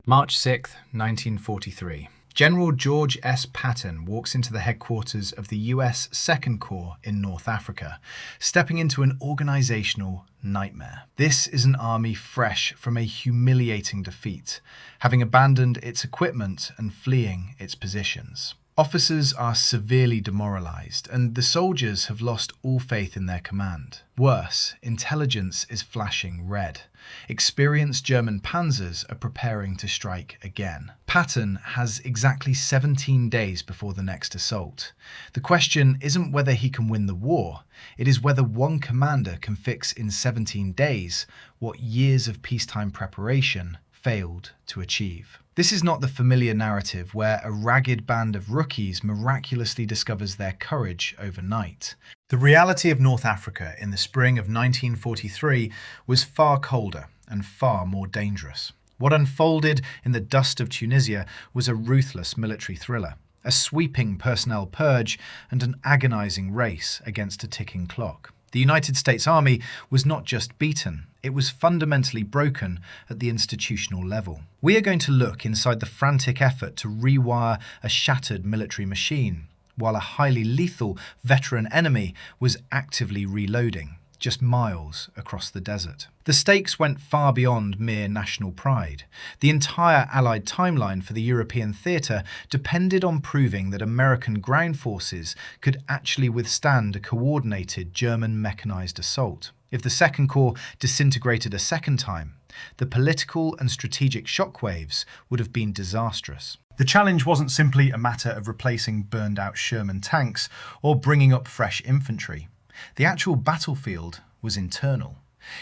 March 6, 1943. General George S. Patton walks into the headquarters of the US 2nd Corps in North Africa, stepping into an organizational nightmare. This is an army fresh from a humiliating defeat, having abandoned its equipment and fleeing its positions. Officers are severely demoralized, and the soldiers have lost all faith in their command. Worse, intelligence is flashing red. Experienced German panzers are preparing to strike again. Patton has exactly 17 days before the next assault. The question isn't whether he can win the war, it is whether one commander can fix in 17 days what years of peacetime preparation failed to achieve. This is not the familiar narrative where a ragged band of rookies miraculously discovers their courage overnight. The reality of North Africa in the spring of 1943 was far colder and far more dangerous. What unfolded in the dust of Tunisia was a ruthless military thriller, a sweeping personnel purge, and an agonizing race against a ticking clock. The United States Army was not just beaten, it was fundamentally broken at the institutional level. We are going to look inside the frantic effort to rewire a shattered military machine, while a highly lethal veteran enemy was actively reloading, just miles across the desert. The stakes went far beyond mere national pride. The entire Allied timeline for the European theatre depended on proving that American ground forces could actually withstand a coordinated German mechanized assault. If the Second Corps disintegrated a second time, the political and strategic shockwaves would have been disastrous. The challenge wasn't simply a matter of replacing burned-out Sherman tanks or bringing up fresh infantry. The actual battlefield was internal.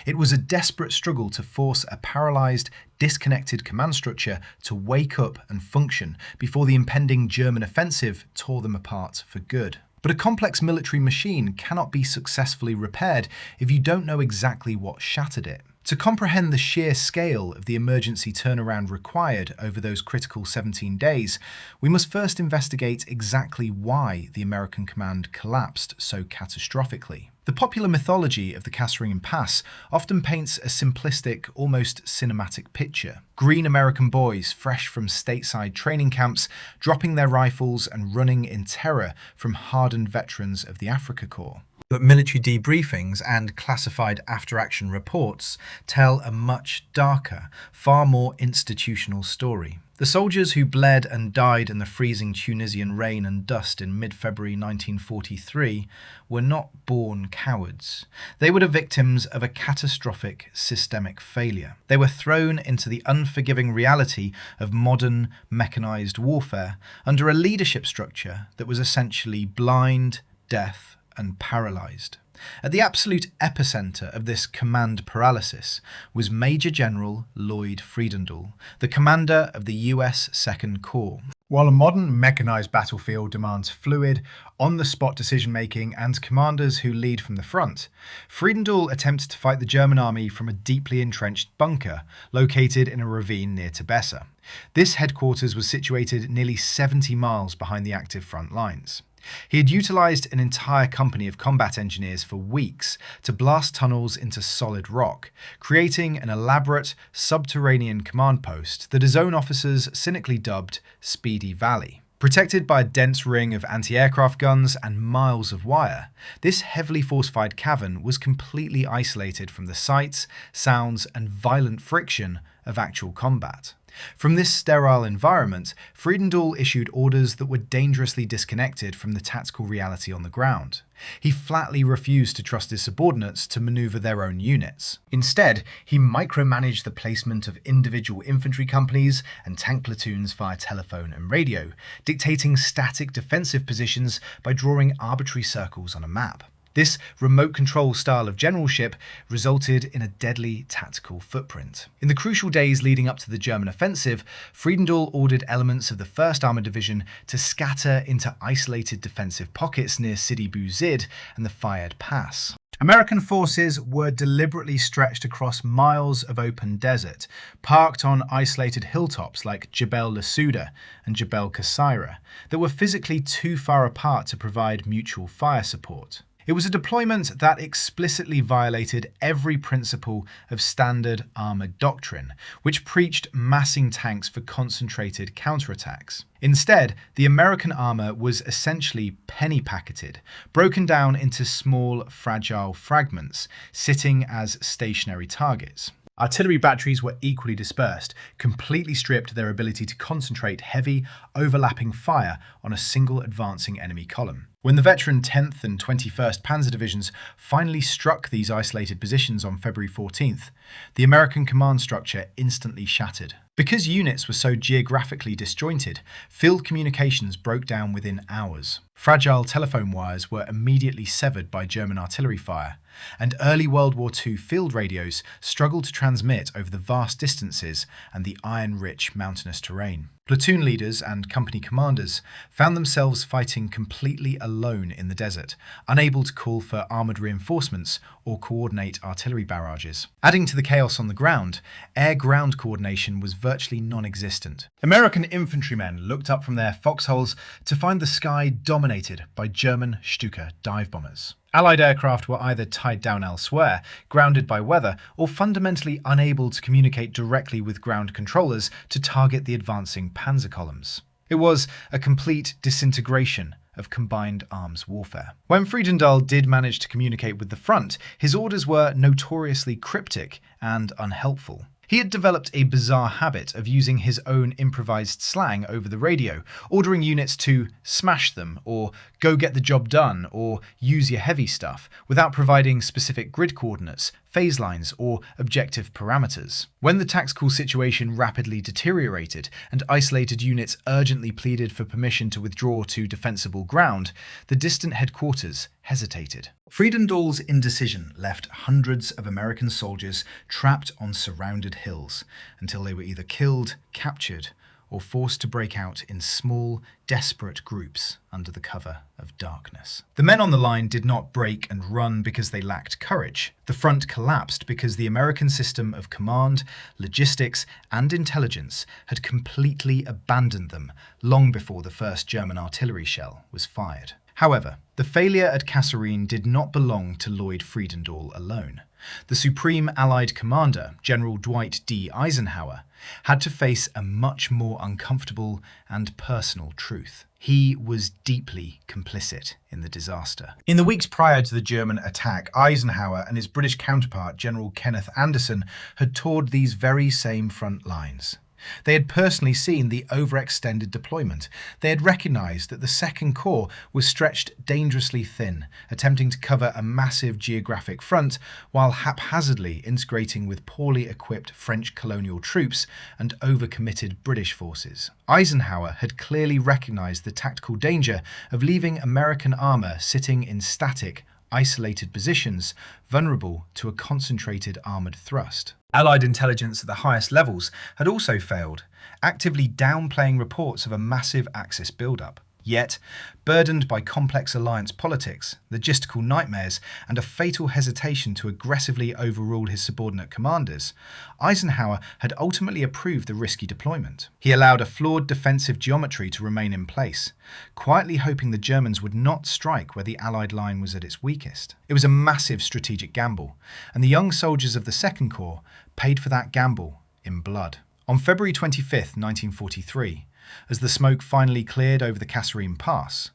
It was a desperate struggle to force a paralysed, disconnected command structure to wake up and function before the impending German offensive tore them apart for good. But a complex military machine cannot be successfully repaired if you don't know exactly what shattered it. To comprehend the sheer scale of the emergency turnaround required over those critical 17 days, we must first investigate exactly why the American command collapsed so catastrophically. The popular mythology of the Kasserine Pass often paints a simplistic, almost cinematic picture. Green American boys, fresh from stateside training camps, dropping their rifles and running in terror from hardened veterans of the Afrika Korps. But military debriefings and classified after-action reports tell a much darker, far more institutional story. The soldiers who bled and died in the freezing Tunisian rain and dust in mid-February 1943 were not born cowards. They were the victims of a catastrophic systemic failure. They were thrown into the unforgiving reality of modern mechanized warfare under a leadership structure that was essentially blind, deaf, and paralysed. At the absolute epicenter of this command paralysis was Major General Lloyd Fredendall, the commander of the US 2nd Corps. While a modern mechanised battlefield demands fluid, on-the-spot decision-making and commanders who lead from the front, Fredendall attempted to fight the German army from a deeply entrenched bunker located in a ravine near Tebessa. This headquarters was situated nearly 70 miles behind the active front lines. He had utilised an entire company of combat engineers for weeks to blast tunnels into solid rock, creating an elaborate subterranean command post that his own officers cynically dubbed Speedy Valley. Protected by a dense ring of anti-aircraft guns and miles of wire, this heavily fortified cavern was completely isolated from the sights, sounds, and violent friction of actual combat. From this sterile environment, Fredendall issued orders that were dangerously disconnected from the tactical reality on the ground. He flatly refused to trust his subordinates to maneuver their own units. Instead, he micromanaged the placement of individual infantry companies and tank platoons via telephone and radio, dictating static defensive positions by drawing arbitrary circles on a map. This remote control style of generalship resulted in a deadly tactical footprint. In the crucial days leading up to the German offensive, Fredendall ordered elements of the 1st Armoured Division to scatter into isolated defensive pockets near Sidi Bouzid and the Fayed Pass. American forces were deliberately stretched across miles of open desert, parked on isolated hilltops like Jebel Lasouda and Jebel Kasserine that were physically too far apart to provide mutual fire support. It was a deployment that explicitly violated every principle of standard armoured doctrine, which preached massing tanks for concentrated counterattacks. Instead, the American armour was essentially penny-packeted, broken down into small, fragile fragments, sitting as stationary targets. Artillery batteries were equally dispersed, completely stripped of their ability to concentrate heavy, overlapping fire on a single advancing enemy column. When the veteran 10th and 21st Panzer Divisions finally struck these isolated positions on February 14th, the American command structure instantly shattered. Because units were so geographically disjointed, field communications broke down within hours. Fragile telephone wires were immediately severed by German artillery fire, and early World War II field radios struggled to transmit over the vast distances and the iron-rich mountainous terrain. Platoon leaders and company commanders found themselves fighting completely alone in the desert, unable to call for armoured reinforcements or coordinate artillery barrages. Adding to the chaos on the ground, air-ground coordination was virtually non-existent. American infantrymen looked up from their foxholes to find the sky dominated by German Stuka dive bombers. Allied aircraft were either tied down elsewhere, grounded by weather, or fundamentally unable to communicate directly with ground controllers to target the advancing panzer columns. It was a complete disintegration of combined arms warfare. When Fredendall did manage to communicate with the front, his orders were notoriously cryptic and unhelpful. He had developed a bizarre habit of using his own improvised slang over the radio, ordering units to smash them, or go get the job done, or use your heavy stuff, without providing specific grid coordinates, phase lines, or objective parameters. When the tactical situation rapidly deteriorated and isolated units urgently pleaded for permission to withdraw to defensible ground, the distant headquarters hesitated. Fredendall's indecision left hundreds of American soldiers trapped on surrounded hills until they were either killed, captured, or forced to break out in small, desperate groups under the cover of darkness. The men on the line did not break and run because they lacked courage. The front collapsed because the American system of command, logistics, and intelligence had completely abandoned them long before the first German artillery shell was fired. However, the failure at Kasserine did not belong to Lloyd Fredendall alone. The Supreme Allied Commander, General Dwight D. Eisenhower, had to face a much more uncomfortable and personal truth. He was deeply complicit in the disaster. In the weeks prior to the German attack, Eisenhower and his British counterpart, General Kenneth Anderson, had toured these very same front lines. They had personally seen the overextended deployment. They had recognised that the Second Corps was stretched dangerously thin, attempting to cover a massive geographic front while haphazardly integrating with poorly equipped French colonial troops and overcommitted British forces. Eisenhower had clearly recognised the tactical danger of leaving American armour sitting in static, isolated positions, vulnerable to a concentrated armoured thrust. Allied intelligence at the highest levels had also failed, actively downplaying reports of a massive Axis build-up. Yet, burdened by complex alliance politics, logistical nightmares, and a fatal hesitation to aggressively overrule his subordinate commanders, Eisenhower had ultimately approved the risky deployment. He allowed a flawed defensive geometry to remain in place, quietly hoping the Germans would not strike where the Allied line was at its weakest. It was a massive strategic gamble, and the young soldiers of the Second Corps paid for that gamble in blood. On February 25, 1943, as the smoke finally cleared over the Kasserine Pass,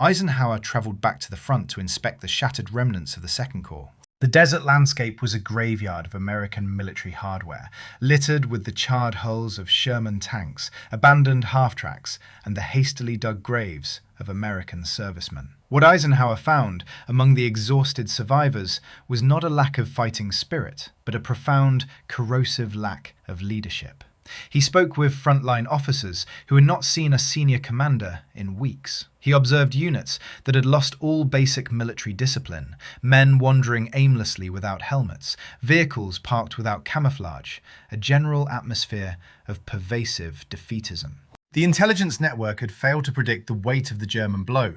Eisenhower travelled back to the front to inspect the shattered remnants of the Second Corps. The desert landscape was a graveyard of American military hardware, littered with the charred hulls of Sherman tanks, abandoned half-tracks, and the hastily dug graves of American servicemen. What Eisenhower found among the exhausted survivors was not a lack of fighting spirit, but a profound, corrosive lack of leadership. He spoke with frontline officers who had not seen a senior commander in weeks. He observed units that had lost all basic military discipline, men wandering aimlessly without helmets, vehicles parked without camouflage, a general atmosphere of pervasive defeatism. The intelligence network had failed to predict the weight of the German blow.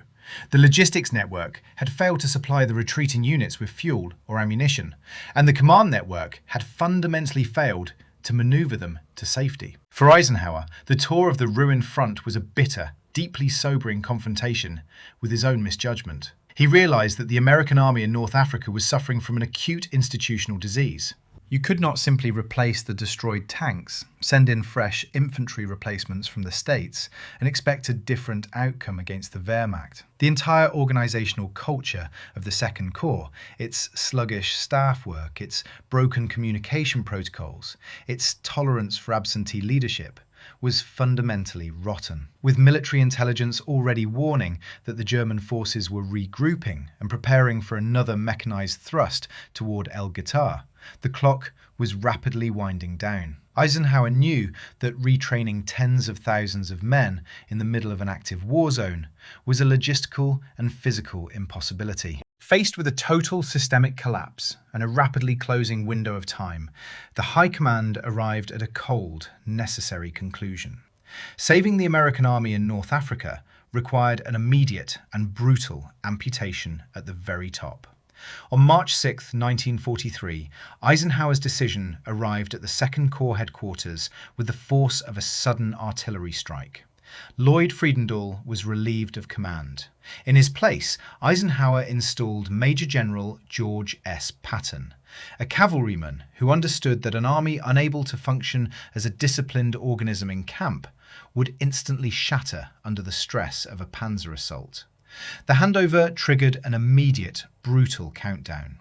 The logistics network had failed to supply the retreating units with fuel or ammunition, and the command network had fundamentally failed to maneuver them to safety. For Eisenhower, the tour of the ruined front was a bitter, deeply sobering confrontation with his own misjudgment. He realised that the American army in North Africa was suffering from an acute institutional disease. You could not simply replace the destroyed tanks, send in fresh infantry replacements from the States, and expect a different outcome against the Wehrmacht. The entire organisational culture of the Second Corps, its sluggish staff work, its broken communication protocols, its tolerance for absentee leadership, was fundamentally rotten. With military intelligence already warning that the German forces were regrouping and preparing for another mechanised thrust toward El Guettar, the clock was rapidly winding down. Eisenhower knew that retraining tens of thousands of men in the middle of an active war zone was a logistical and physical impossibility. Faced with a total systemic collapse and a rapidly closing window of time, the High Command arrived at a cold, necessary conclusion. Saving the American army in North Africa required an immediate and brutal amputation at the very top. On March 6, 1943, Eisenhower's decision arrived at the Second Corps headquarters with the force of a sudden artillery strike. Lloyd Fredendall was relieved of command. In his place, Eisenhower installed Major General George S. Patton, a cavalryman who understood that an army unable to function as a disciplined organism in camp would instantly shatter under the stress of a panzer assault. The handover triggered an immediate, brutal countdown.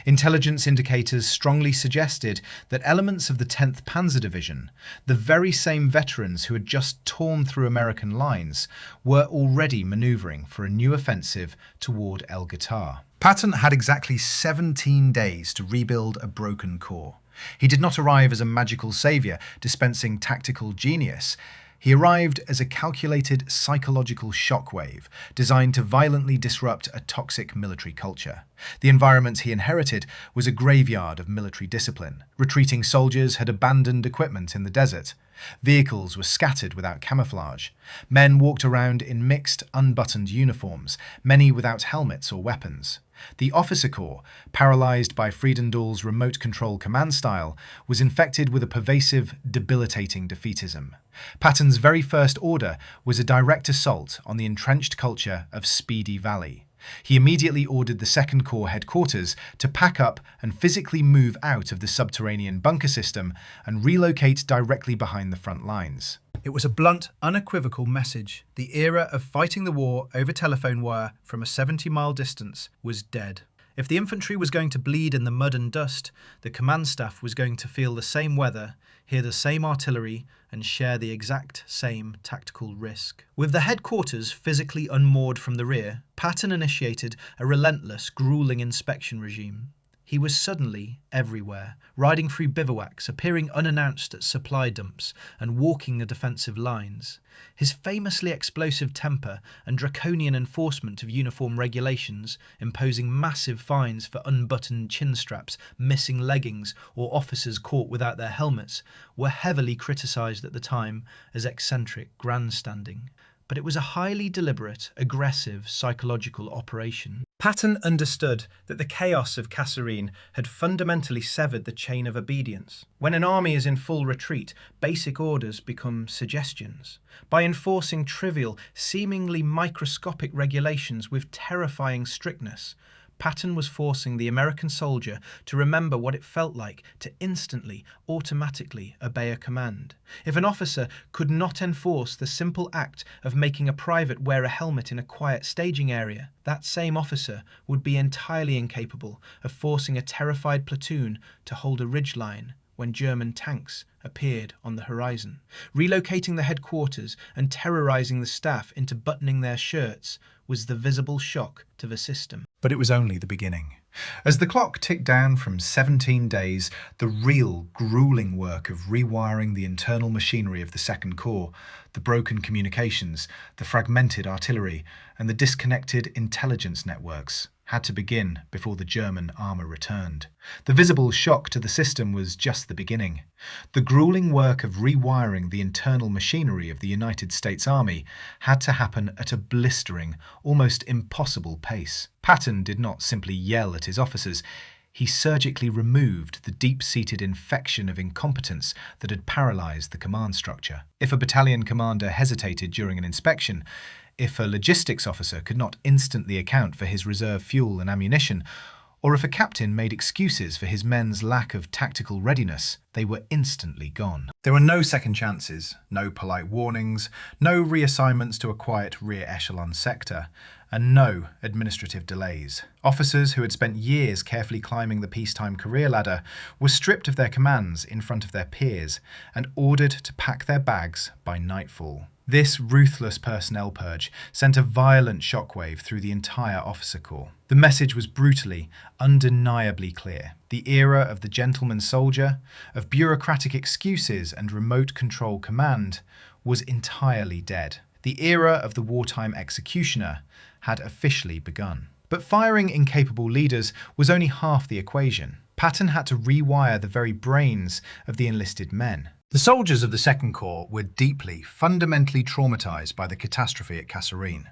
Intelligence indicators strongly suggested that elements of the 10th Panzer Division, the very same veterans who had just torn through American lines, were already manoeuvring for a new offensive toward El Guettar. Patton had exactly 17 days to rebuild a broken corps. He did not arrive as a magical saviour dispensing tactical genius. He arrived as a calculated psychological shockwave designed to violently disrupt a toxic military culture. The environment he inherited was a graveyard of military discipline. Retreating soldiers had abandoned equipment in the desert. Vehicles were scattered without camouflage. Men walked around in mixed, unbuttoned uniforms, many without helmets or weapons. The officer corps, paralysed by Fredendall's remote control command style, was infected with a pervasive, debilitating defeatism. Patton's very first order was a direct assault on the entrenched culture of Speedy Valley. He immediately ordered the Second Corps headquarters to pack up and physically move out of the subterranean bunker system and relocate directly behind the front lines. It was a blunt, unequivocal message. The era of fighting the war over telephone wire from a 70-mile distance was dead. If the infantry was going to bleed in the mud and dust, the command staff was going to feel the same weather, hear the same artillery, and share the exact same tactical risk. With the headquarters physically unmoored from the rear, Patton initiated a relentless, grueling inspection regime. He was suddenly everywhere, riding through bivouacs, appearing unannounced at supply dumps, and walking the defensive lines. His famously explosive temper and draconian enforcement of uniform regulations, imposing massive fines for unbuttoned chin straps, missing leggings, or officers caught without their helmets, were heavily criticised at the time as eccentric grandstanding. But it was a highly deliberate, aggressive, psychological operation. Patton understood that the chaos of Kasserine had fundamentally severed the chain of obedience. When an army is in full retreat, basic orders become suggestions. By enforcing trivial, seemingly microscopic regulations with terrifying strictness, Patton was forcing the American soldier to remember what it felt like to instantly, automatically obey a command. If an officer could not enforce the simple act of making a private wear a helmet in a quiet staging area, that same officer would be entirely incapable of forcing a terrified platoon to hold a ridgeline when German tanks appeared on the horizon. Relocating the headquarters and terrorising the staff into buttoning their shirts was the visible shock to the system. But it was only the beginning. As the clock ticked down from 17 days, the real, grueling work of rewiring the internal machinery of the Second Corps, the broken communications, the fragmented artillery, and the disconnected intelligence networks, had to begin before the German armour returned. The visible shock to the system was just the beginning. The grueling work of rewiring the internal machinery of the United States Army had to happen at a blistering, almost impossible pace. Patton did not simply yell at his officers. He surgically removed the deep-seated infection of incompetence that had paralysed the command structure. If a battalion commander hesitated during an inspection, If a logistics officer could not instantly account for his reserve fuel and ammunition, or if a captain made excuses for his men's lack of tactical readiness, they were instantly gone. There were no second chances, no polite warnings, no reassignments to a quiet rear echelon sector, and no administrative delays. Officers who had spent years carefully climbing the peacetime career ladder were stripped of their commands in front of their peers and ordered to pack their bags by nightfall. This ruthless personnel purge sent a violent shockwave through the entire officer corps. The message was brutally, undeniably clear. The era of the gentleman soldier, of bureaucratic excuses and remote control command, was entirely dead. The era of the wartime executioner had officially begun. But firing incapable leaders was only half the equation. Patton had to rewire the very brains of the enlisted men. The soldiers of the Second Corps were deeply, fundamentally traumatized by the catastrophe at Kasserine.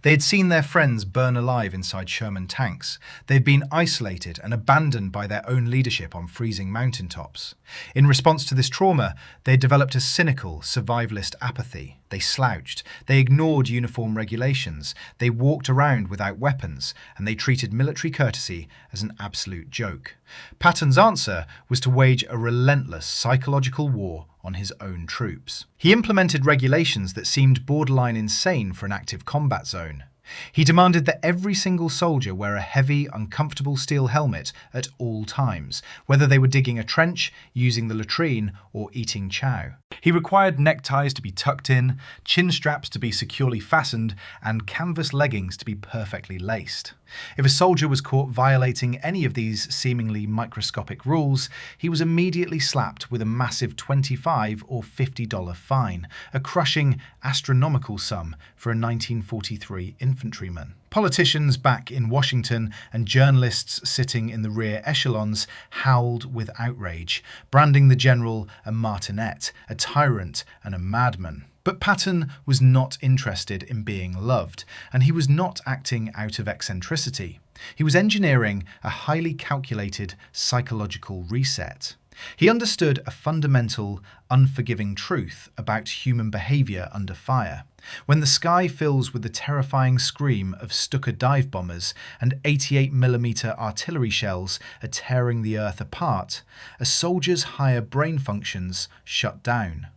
They had seen their friends burn alive inside Sherman tanks. They had been isolated and abandoned by their own leadership on freezing mountaintops. In response to this trauma, they had developed a cynical, survivalist apathy. They slouched, they ignored uniform regulations, they walked around without weapons, and they treated military courtesy as an absolute joke. Patton's answer was to wage a relentless psychological war on his own troops. He implemented regulations that seemed borderline insane for an active combat zone. He demanded that every single soldier wear a heavy, uncomfortable steel helmet at all times, whether they were digging a trench, using the latrine, or eating chow. He required neckties to be tucked in, chin straps to be securely fastened, and canvas leggings to be perfectly laced. If a soldier was caught violating any of these seemingly microscopic rules, he was immediately slapped with a massive $25 or $50 fine, a crushing, astronomical sum for a 1943 infantryman. Politicians back in Washington and journalists sitting in the rear echelons howled with outrage, branding the general a martinet, a tyrant, and a madman. But Patton was not interested in being loved, and he was not acting out of eccentricity. He was engineering a highly calculated psychological reset. He understood a fundamental, unforgiving truth about human behaviour under fire. When the sky fills with the terrifying scream of Stuka dive bombers and 88mm artillery shells are tearing the earth apart, a soldier's higher brain functions shut down.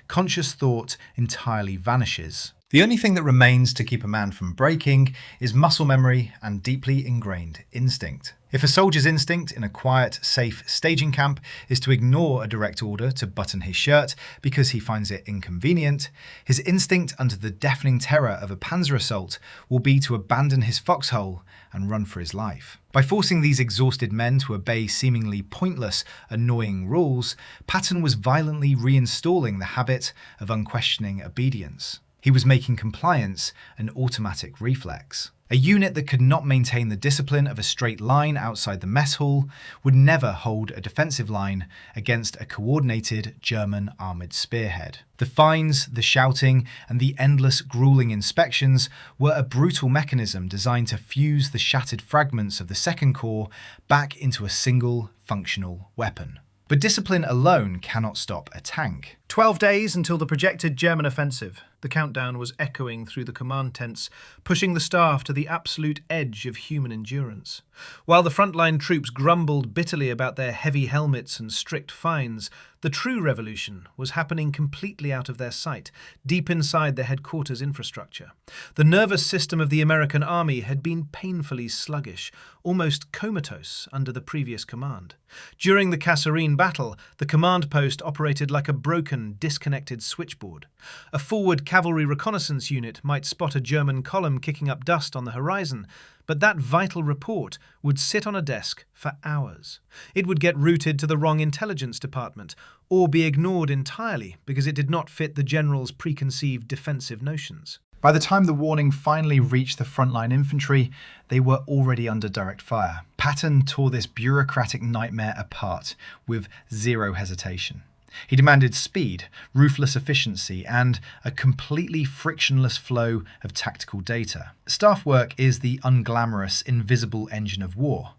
Conscious thought entirely vanishes. The only thing that remains to keep a man from breaking is muscle memory and deeply ingrained instinct. If a soldier's instinct in a quiet, safe staging camp is to ignore a direct order to button his shirt because he finds it inconvenient, his instinct under the deafening terror of a panzer assault will be to abandon his foxhole and run for his life. By forcing these exhausted men to obey seemingly pointless, annoying rules, Patton was violently reinstalling the habit of unquestioning obedience. He was making compliance an automatic reflex. A unit that could not maintain the discipline of a straight line outside the mess hall would never hold a defensive line against a coordinated German armoured spearhead. The fines, the shouting, and the endless grueling inspections were a brutal mechanism designed to fuse the shattered fragments of the Second Corps back into a single, functional weapon. But discipline alone cannot stop a tank. 12 days until the projected German offensive. The countdown was echoing through the command tents, pushing the staff to the absolute edge of human endurance. While the frontline troops grumbled bitterly about their heavy helmets and strict fines, the true revolution was happening completely out of their sight, deep inside the headquarters infrastructure. The nervous system of the American army had been painfully sluggish, almost comatose under the previous command. During the Kasserine battle, the command post operated like a broken, disconnected switchboard. A forward cavalry reconnaissance unit might spot a German column kicking up dust on the horizon, but that vital report would sit on a desk for hours. It would get routed to the wrong intelligence department, or be ignored entirely because it did not fit the general's preconceived defensive notions. By the time the warning finally reached the frontline infantry, they were already under direct fire. Patton tore this bureaucratic nightmare apart with zero hesitation. He demanded speed, ruthless efficiency, and a completely frictionless flow of tactical data. Staff work is the unglamorous, invisible engine of war.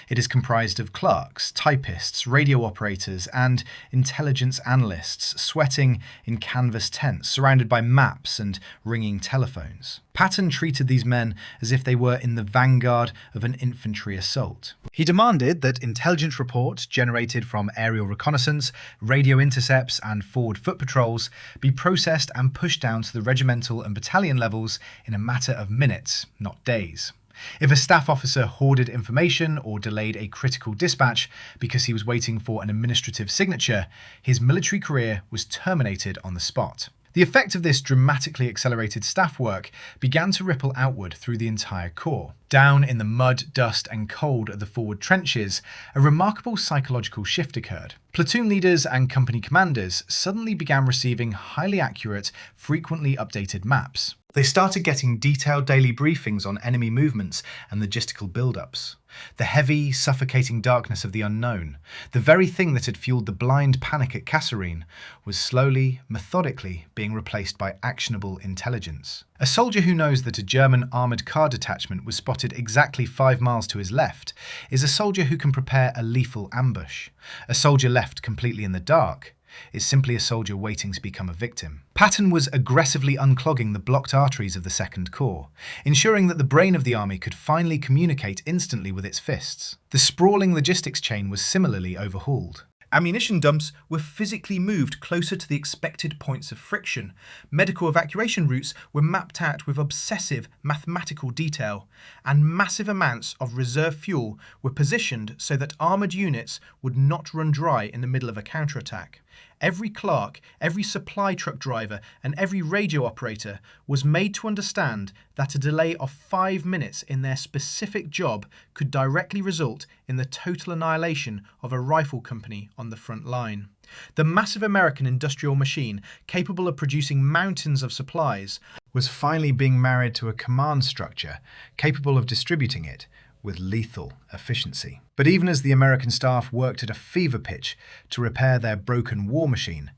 It is comprised of clerks, typists, radio operators, and intelligence analysts sweating in canvas tents, surrounded by maps and ringing telephones. Patton treated these men as if they were in the vanguard of an infantry assault. He demanded that intelligence reports generated from aerial reconnaissance, radio intercepts, and forward foot patrols be processed and pushed down to the regimental and battalion levels in a matter of minutes, not days. If a staff officer hoarded information or delayed a critical dispatch because he was waiting for an administrative signature, his military career was terminated on the spot. The effect of this dramatically accelerated staff work began to ripple outward through the entire corps. Down in the mud, dust, and cold of the forward trenches, a remarkable psychological shift occurred. Platoon leaders and company commanders suddenly began receiving highly accurate, frequently updated maps. They started getting detailed daily briefings on enemy movements and logistical build-ups. The heavy, suffocating darkness of the unknown, the very thing that had fueled the blind panic at Kasserine, was slowly, methodically being replaced by actionable intelligence. A soldier who knows that a German armoured car detachment was spotted exactly 5 miles to his left is a soldier who can prepare a lethal ambush. A soldier left completely in the dark is simply a soldier waiting to become a victim. Patton was aggressively unclogging the blocked arteries of the Second Corps, ensuring that the brain of the army could finally communicate instantly with its fists. The sprawling logistics chain was similarly overhauled. Ammunition dumps were physically moved closer to the expected points of friction. Medical evacuation routes were mapped out with obsessive mathematical detail, and massive amounts of reserve fuel were positioned so that armoured units would not run dry in the middle of a counterattack. Every clerk, every supply truck driver, and every radio operator was made to understand that a delay of 5 minutes in their specific job could directly result in the total annihilation of a rifle company on the front line. The massive American industrial machine, capable of producing mountains of supplies, was finally being married to a command structure capable of distributing it with lethal efficiency. But even as the American staff worked at a fever pitch to repair their broken war machine,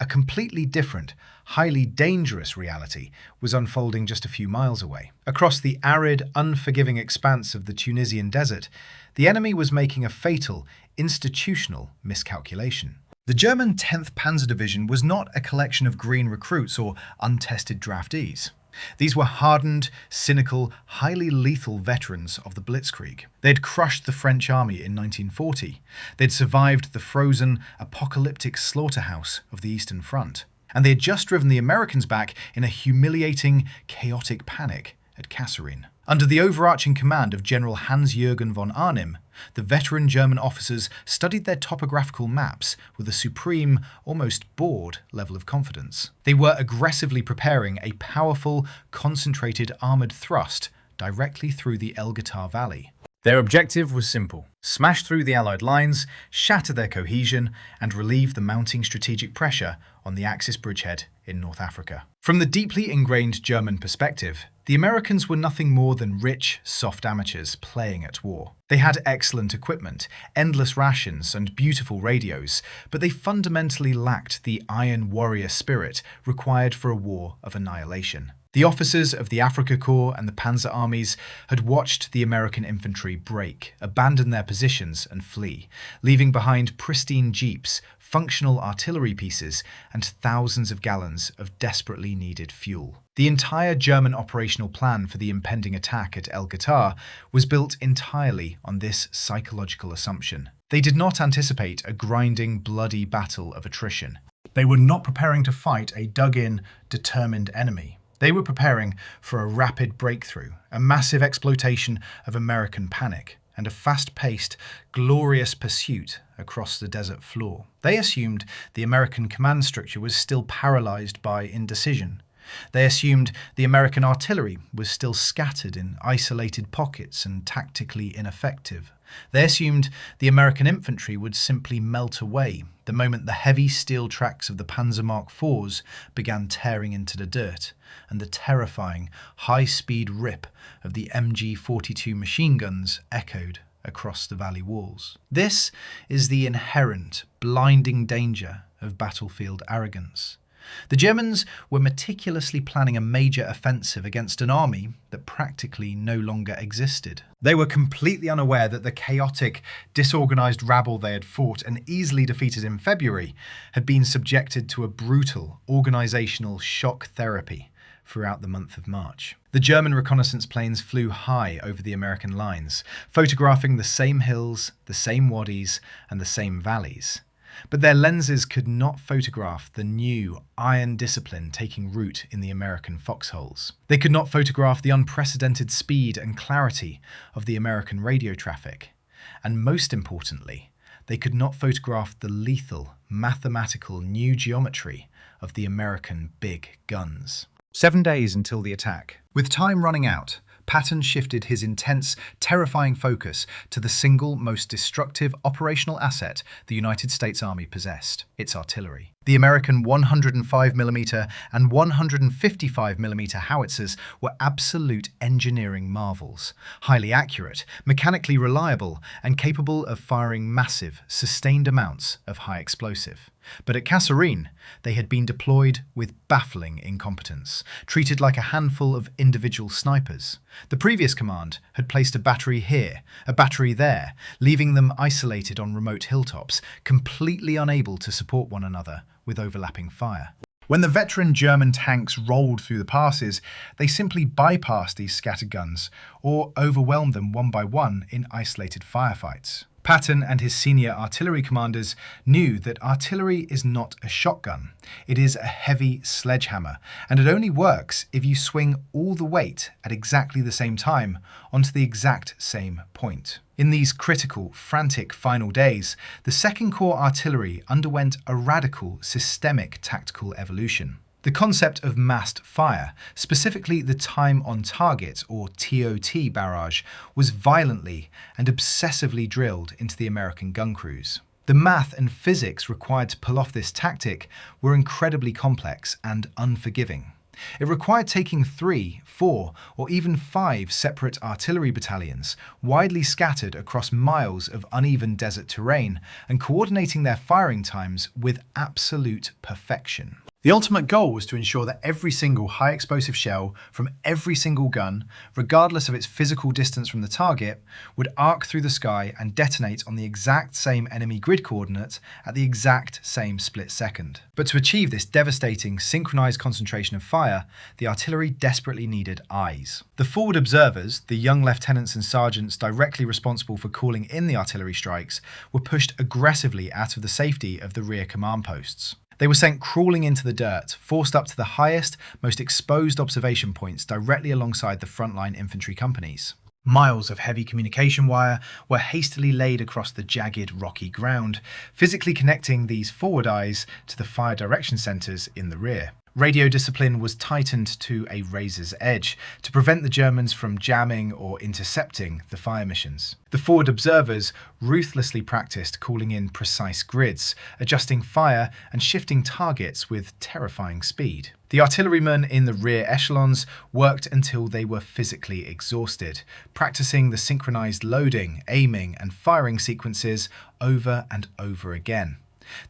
a completely different, highly dangerous reality was unfolding just a few miles away. Across the arid, unforgiving expanse of the Tunisian desert, the enemy was making a fatal, institutional miscalculation. The German 10th Panzer Division was not a collection of green recruits or untested draftees. These were hardened, cynical, highly lethal veterans of the Blitzkrieg. They'd crushed the French army in 1940. They'd survived the frozen, apocalyptic slaughterhouse of the Eastern Front. And they had just driven the Americans back in a humiliating, chaotic panic at Kasserine. Under the overarching command of General Hans-Jürgen von Arnim, the veteran German officers studied their topographical maps with a supreme, almost bored level of confidence. They were aggressively preparing a powerful, concentrated armoured thrust directly through the Guettar Valley. Their objective was simple: smash through the Allied lines, shatter their cohesion, and relieve the mounting strategic pressure on the Axis bridgehead in North Africa. From the deeply ingrained German perspective, the Americans were nothing more than rich, soft amateurs playing at war. They had excellent equipment, endless rations, and beautiful radios, but they fundamentally lacked the iron warrior spirit required for a war of annihilation. The officers of the Afrika Korps and the Panzer armies had watched the American infantry break, abandon their positions and flee, leaving behind pristine jeeps, functional artillery pieces, and thousands of gallons of desperately needed fuel. The entire German operational plan for the impending attack at Guettar was built entirely on this psychological assumption. They did not anticipate a grinding, bloody battle of attrition. They were not preparing to fight a dug-in, determined enemy. They were preparing for a rapid breakthrough, a massive exploitation of American panic, and a fast-paced, glorious pursuit across the desert floor. They assumed the American command structure was still paralyzed by indecision. They assumed the American artillery was still scattered in isolated pockets and tactically ineffective. They assumed the American infantry would simply melt away the moment the heavy steel tracks of the Panzer Mark IVs began tearing into the dirt, and the terrifying, high-speed rip of the MG-42 machine guns echoed across the valley walls. This is the inherent, blinding danger of battlefield arrogance. The Germans were meticulously planning a major offensive against an army that practically no longer existed. They were completely unaware that the chaotic, disorganized rabble they had fought and easily defeated in February had been subjected to a brutal organizational shock therapy throughout the month of March. The German reconnaissance planes flew high over the American lines, photographing the same hills, the same wadis, and the same valleys. But their lenses could not photograph the new iron discipline taking root in the American foxholes. They could not photograph the unprecedented speed and clarity of the American radio traffic. And most importantly, they could not photograph the lethal, mathematical new geometry of the American big guns. 7 days until the attack. With time running out, Patton shifted his intense, terrifying focus to the single most destructive operational asset the United States Army possessed, its artillery. The American 105mm and 155mm howitzers were absolute engineering marvels, highly accurate, mechanically reliable, and capable of firing massive, sustained amounts of high explosive. But at Kasserine, they had been deployed with baffling incompetence, treated like a handful of individual snipers. The previous command had placed a battery here, a battery there, leaving them isolated on remote hilltops, completely unable to support one another with overlapping fire. When the veteran German tanks rolled through the passes, they simply bypassed these scattered guns or overwhelmed them one by one in isolated firefights. Patton and his senior artillery commanders knew that artillery is not a shotgun. It is a heavy sledgehammer, and it only works if you swing all the weight at exactly the same time onto the exact same point. In these critical, frantic final days, the 2nd Corps artillery underwent a radical, systemic tactical evolution. The concept of massed fire, specifically the time on target or TOT barrage, was violently and obsessively drilled into the American gun crews. The math and physics required to pull off this tactic were incredibly complex and unforgiving. It required taking 3, 4, or even 5 separate artillery battalions, widely scattered across miles of uneven desert terrain, and coordinating their firing times with absolute perfection. The ultimate goal was to ensure that every single high-explosive shell from every single gun, regardless of its physical distance from the target, would arc through the sky and detonate on the exact same enemy grid coordinate at the exact same split second. But to achieve this devastating, synchronized concentration of fire, the artillery desperately needed eyes. The forward observers, the young lieutenants and sergeants directly responsible for calling in the artillery strikes, were pushed aggressively out of the safety of the rear command posts. They were sent crawling into the dirt, forced up to the highest, most exposed observation points directly alongside the frontline infantry companies. Miles of heavy communication wire were hastily laid across the jagged, rocky ground, physically connecting these forward eyes to the fire direction centres in the rear. Radio discipline was tightened to a razor's edge to prevent the Germans from jamming or intercepting the fire missions. The forward observers ruthlessly practiced calling in precise grids, adjusting fire and shifting targets with terrifying speed. The artillerymen in the rear echelons worked until they were physically exhausted, practicing the synchronized loading, aiming, and firing sequences over and over again.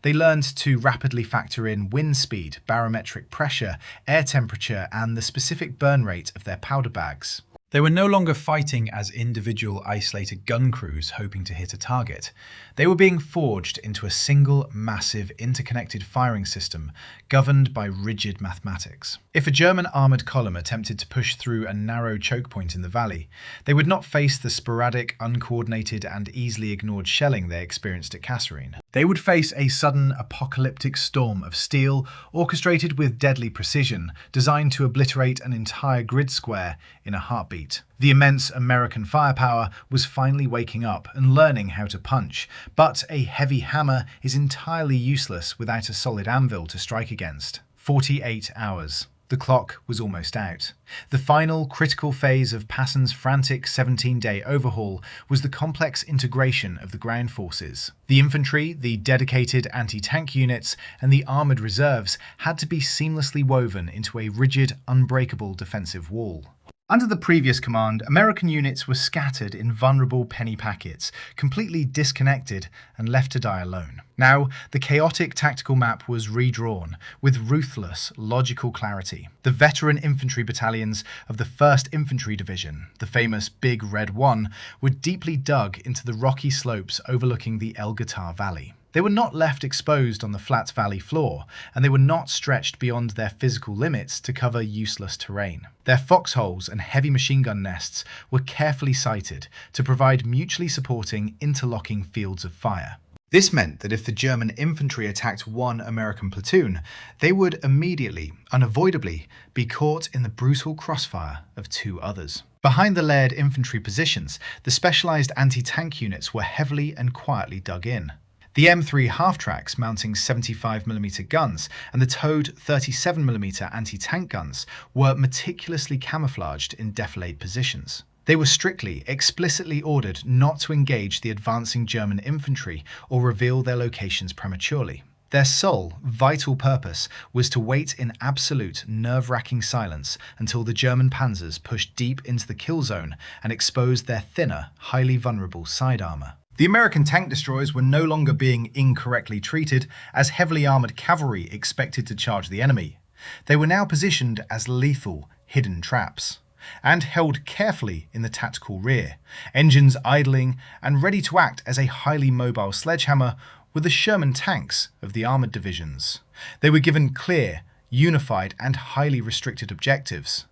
They learned to rapidly factor in wind speed, barometric pressure, air temperature, and the specific burn rate of their powder bags. They were no longer fighting as individual isolated gun crews hoping to hit a target. They were being forged into a single, massive, interconnected firing system governed by rigid mathematics. If a German armoured column attempted to push through a narrow choke point in the valley, they would not face the sporadic, uncoordinated, and easily ignored shelling they experienced at Kasserine. They would face a sudden, apocalyptic storm of steel, orchestrated with deadly precision, designed to obliterate an entire grid square in a heartbeat. The immense American firepower was finally waking up and learning how to punch, but a heavy hammer is entirely useless without a solid anvil to strike against. 48 hours. The clock was almost out. The final critical phase of Patton's frantic 17-day overhaul was the complex integration of the ground forces. The infantry, the dedicated anti-tank units, and the armoured reserves had to be seamlessly woven into a rigid, unbreakable defensive wall. Under the previous command, American units were scattered in vulnerable penny packets, completely disconnected and left to die alone. Now, the chaotic tactical map was redrawn with ruthless, logical clarity. The veteran infantry battalions of the 1st Infantry Division, the famous Big Red One, were deeply dug into the rocky slopes overlooking the Guettar Valley. They were not left exposed on the flat valley floor, and they were not stretched beyond their physical limits to cover useless terrain. Their foxholes and heavy machine gun nests were carefully sited to provide mutually supporting, interlocking fields of fire. This meant that if the German infantry attacked one American platoon, they would immediately, unavoidably, be caught in the brutal crossfire of 2 others. Behind the layered infantry positions, the specialised anti-tank units were heavily and quietly dug in. The M3 half-tracks mounting 75mm guns and the towed 37mm anti-tank guns were meticulously camouflaged in defilade positions. They were strictly, explicitly ordered not to engage the advancing German infantry or reveal their locations prematurely. Their sole, vital purpose was to wait in absolute, nerve-wracking silence until the German panzers pushed deep into the kill zone and exposed their thinner, highly vulnerable side armour. The American tank destroyers were no longer being incorrectly treated as heavily armoured cavalry expected to charge the enemy. They were now positioned as lethal, hidden traps, and held carefully in the tactical rear, engines idling and ready to act as a highly mobile sledgehammer were the Sherman tanks of the armoured divisions. They were given clear, unified and highly restricted objectives.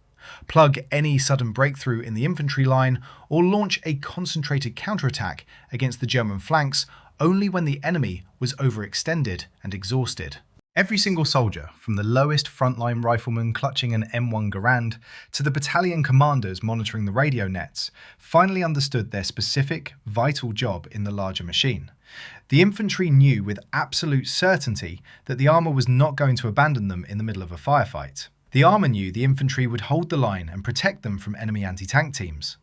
Plug any sudden breakthrough in the infantry line or launch a concentrated counterattack against the German flanks only when the enemy was overextended and exhausted. Every single soldier, from the lowest frontline rifleman clutching an M1 Garand to the battalion commanders monitoring the radio nets, finally understood their specific, vital job in the larger machine. The infantry knew with absolute certainty that the armour was not going to abandon them in the middle of a firefight. The armour knew the infantry would hold the line and protect them from enemy anti-tank teams.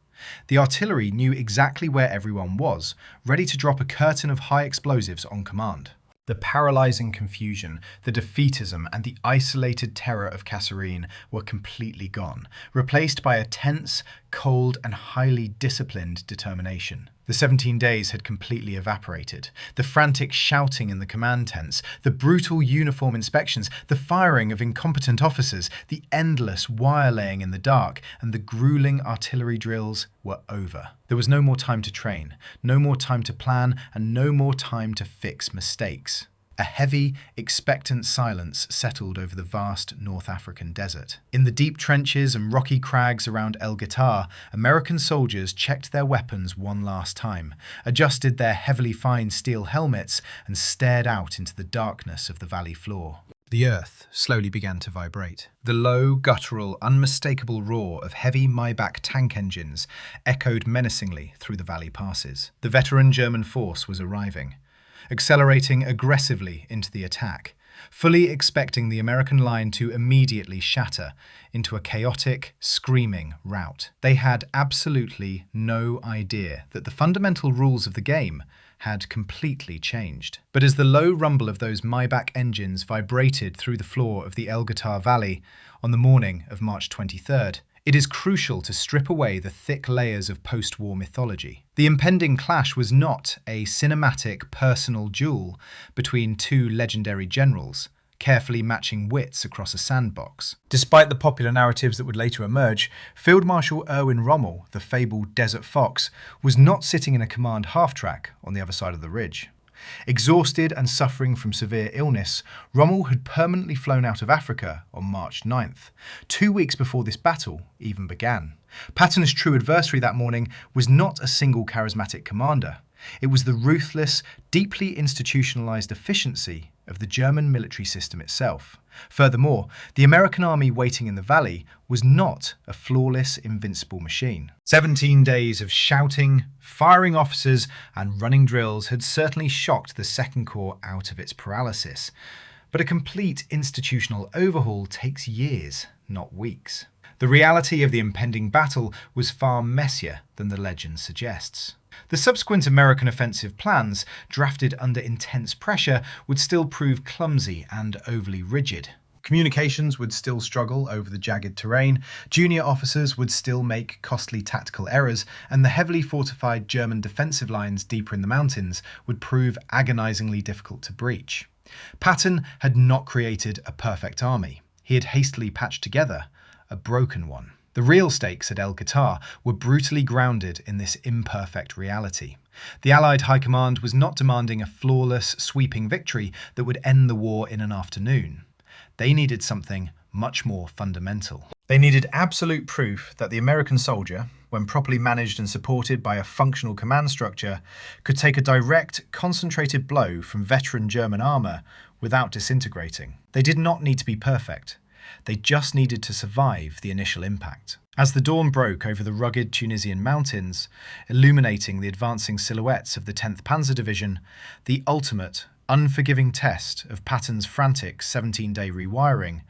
The artillery knew exactly where everyone was, ready to drop a curtain of high explosives on command. The paralysing confusion, the defeatism and the isolated terror of Kasserine were completely gone, replaced by a tense, cold and highly disciplined determination. The 17 days had completely evaporated. The frantic shouting in the command tents, the brutal uniform inspections, the firing of incompetent officers, the endless wire laying in the dark, and the gruelling artillery drills were over. There was no more time to train, no more time to plan, and no more time to fix mistakes. A heavy, expectant silence settled over the vast North African desert. In the deep trenches and rocky crags around Guettar, American soldiers checked their weapons one last time, adjusted their heavily fined steel helmets, and stared out into the darkness of the valley floor. The earth slowly began to vibrate. The low, guttural, unmistakable roar of heavy Maybach tank engines echoed menacingly through the valley passes. The veteran German force was arriving, accelerating aggressively into the attack, fully expecting the American line to immediately shatter into a chaotic, screaming rout. They had absolutely no idea that the fundamental rules of the game had completely changed. But as the low rumble of those Maybach engines vibrated through the floor of the Guettar Valley on the morning of March 23rd, it is crucial to strip away the thick layers of post-war mythology. The impending clash was not a cinematic personal duel between 2 legendary generals, carefully matching wits across a sandbox. Despite the popular narratives that would later emerge, Field Marshal Erwin Rommel, the fabled Desert Fox, was not sitting in a command half-track on the other side of the ridge. Exhausted and suffering from severe illness, Rommel had permanently flown out of Africa on March 9th, 2 weeks before this battle even began. Patton's true adversary that morning was not a single charismatic commander. It was the ruthless, deeply institutionalized efficiency of the German military system itself. Furthermore, the American army waiting in the valley was not a flawless, invincible machine. 17 days of shouting, firing officers, and running drills had certainly shocked the Second Corps out of its paralysis. But a complete institutional overhaul takes years, not weeks. The reality of the impending battle was far messier than the legend suggests. The subsequent American offensive plans, drafted under intense pressure, would still prove clumsy and overly rigid. Communications would still struggle over the jagged terrain, junior officers would still make costly tactical errors, and the heavily fortified German defensive lines deeper in the mountains would prove agonizingly difficult to breach. Patton had not created a perfect army. He had hastily patched together a broken one. The real stakes at Guettar were brutally grounded in this imperfect reality. The Allied High Command was not demanding a flawless, sweeping victory that would end the war in an afternoon. They needed something much more fundamental. They needed absolute proof that the American soldier, when properly managed and supported by a functional command structure, could take a direct, concentrated blow from veteran German armour without disintegrating. They did not need to be perfect. They just needed to survive the initial impact. As the dawn broke over the rugged Tunisian mountains, illuminating the advancing silhouettes of the 10th Panzer Division, the ultimate, unforgiving test of Patton's frantic 17-day rewiring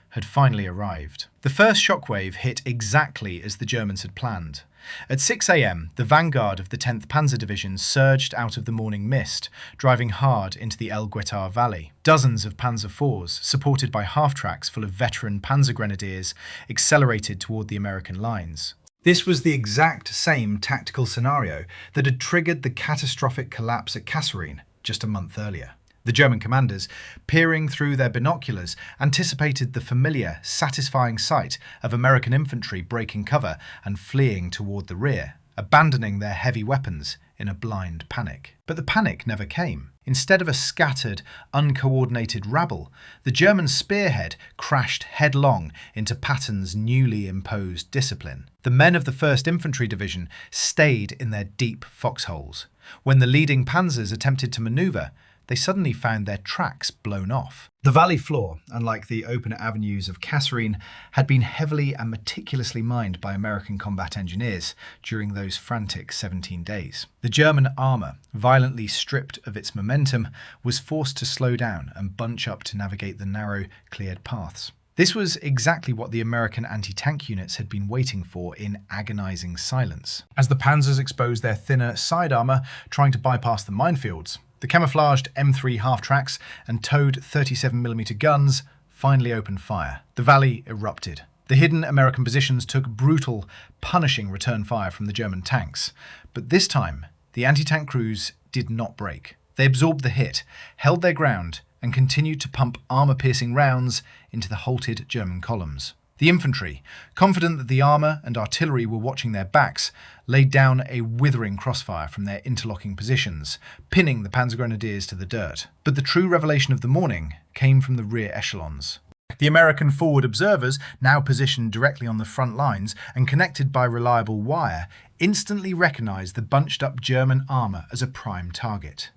had finally arrived. The first shockwave hit exactly as the Germans had planned. At 6 a.m, the vanguard of the 10th Panzer Division surged out of the morning mist, driving hard into the Guettar Valley. Dozens of Panzer IVs, supported by half-tracks full of veteran Panzer Grenadiers, accelerated toward the American lines. This was the exact same tactical scenario that had triggered the catastrophic collapse at Kasserine just a month earlier. The German commanders, peering through their binoculars, anticipated the familiar, satisfying sight of American infantry breaking cover and fleeing toward the rear, abandoning their heavy weapons in a blind panic. But the panic never came. Instead of a scattered, uncoordinated rabble, the German spearhead crashed headlong into Patton's newly imposed discipline. The men of the 1st Infantry Division stayed in their deep foxholes. When the leading panzers attempted to manoeuvre, they suddenly found their tracks blown off. The valley floor, unlike the open avenues of Kasserine, had been heavily and meticulously mined by American combat engineers during those frantic 17 days. The German armour, violently stripped of its momentum, was forced to slow down and bunch up to navigate the narrow, cleared paths. This was exactly what the American anti-tank units had been waiting for in agonising silence. As the panzers exposed their thinner side armour, trying to bypass the minefields, the camouflaged M3 half-tracks and towed 37mm guns finally opened fire. The valley erupted. The hidden American positions took brutal, punishing return fire from the German tanks. But this time, the anti-tank crews did not break. They absorbed the hit, held their ground, and continued to pump armour-piercing rounds into the halted German columns. The infantry, confident that the armour and artillery were watching their backs, laid down a withering crossfire from their interlocking positions, pinning the Panzer Grenadiers to the dirt. But the true revelation of the morning came from the rear echelons. The American forward observers, now positioned directly on the front lines and connected by reliable wire, instantly recognised the bunched-up German armour as a prime target.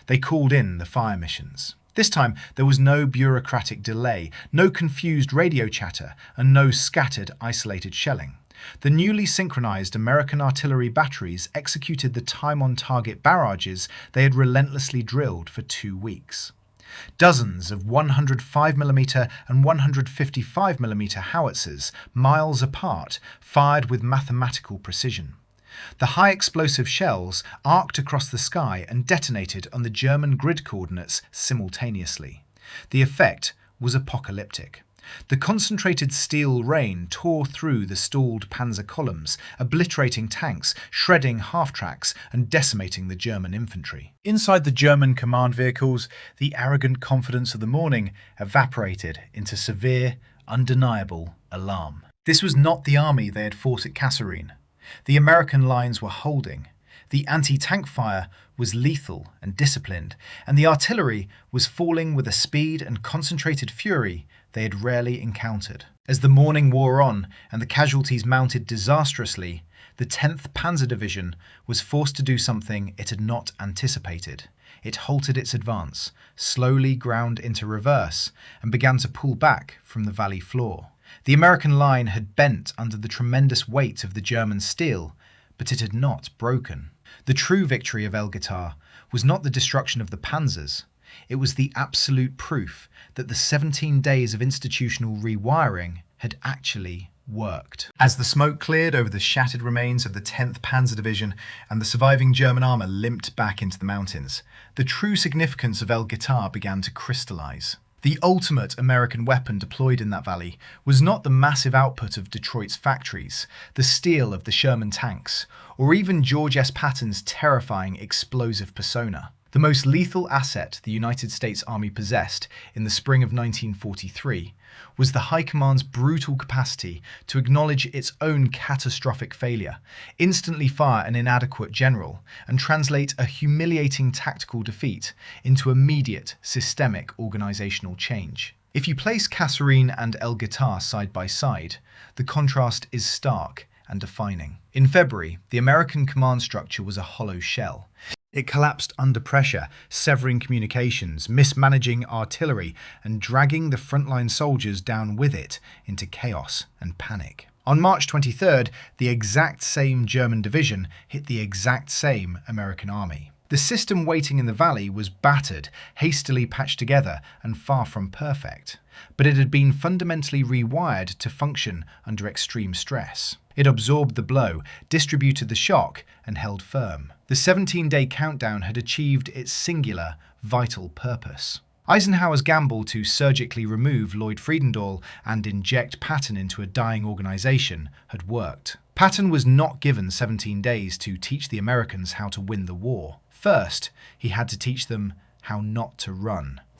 They called in the fire missions. This time, there was no bureaucratic delay, no confused radio chatter, and no scattered, isolated shelling. The newly synchronised American artillery batteries executed the time-on-target barrages they had relentlessly drilled for 2 weeks. Dozens of 105mm and 155mm howitzers, miles apart, fired with mathematical precision. The high-explosive shells arced across the sky and detonated on the German grid coordinates simultaneously. The effect was apocalyptic. The concentrated steel rain tore through the stalled panzer columns, obliterating tanks, shredding half-tracks, and decimating the German infantry. Inside the German command vehicles, the arrogant confidence of the morning evaporated into severe, undeniable alarm. This was not the army they had fought at Kasserine. The American lines were holding. The anti-tank fire was lethal and disciplined, and the artillery was falling with a speed and concentrated fury they had rarely encountered. As the morning wore on and the casualties mounted disastrously, the 10th Panzer Division was forced to do something it had not anticipated. It halted its advance, slowly ground into reverse, and began to pull back from the valley floor. The American line had bent under the tremendous weight of the German steel, but it had not broken. The true victory of Guettar was not the destruction of the panzers. It was the absolute proof that the 17 days of institutional rewiring had actually worked. As the smoke cleared over the shattered remains of the 10th Panzer Division and the surviving German armour limped back into the mountains, the true significance of Guettar began to crystallise. The ultimate American weapon deployed in that valley was not the massive output of Detroit's factories, the steel of the Sherman tanks, or even George S. Patton's terrifying explosive persona. The most lethal asset the United States Army possessed in the spring of 1943 was the High Command's brutal capacity to acknowledge its own catastrophic failure, instantly fire an inadequate general, and translate a humiliating tactical defeat into immediate, systemic organizational change. If you place Kasserine and Guettar side by side, the contrast is stark and defining. In February, the American command structure was a hollow shell. It collapsed under pressure, severing communications, mismanaging artillery, and dragging the frontline soldiers down with it into chaos and panic. On March 23rd, the exact same German division hit the exact same American army. The system waiting in the valley was battered, hastily patched together, and far from perfect. But it had been fundamentally rewired to function under extreme stress. It absorbed the blow, distributed the shock, and held firm. The 17-day countdown had achieved its singular, vital purpose. Eisenhower's gamble to surgically remove Lloyd Fredendall and inject Patton into a dying organization had worked. Patton was not given 17 days to teach the Americans how to win the war. First, he had to teach them how not to run.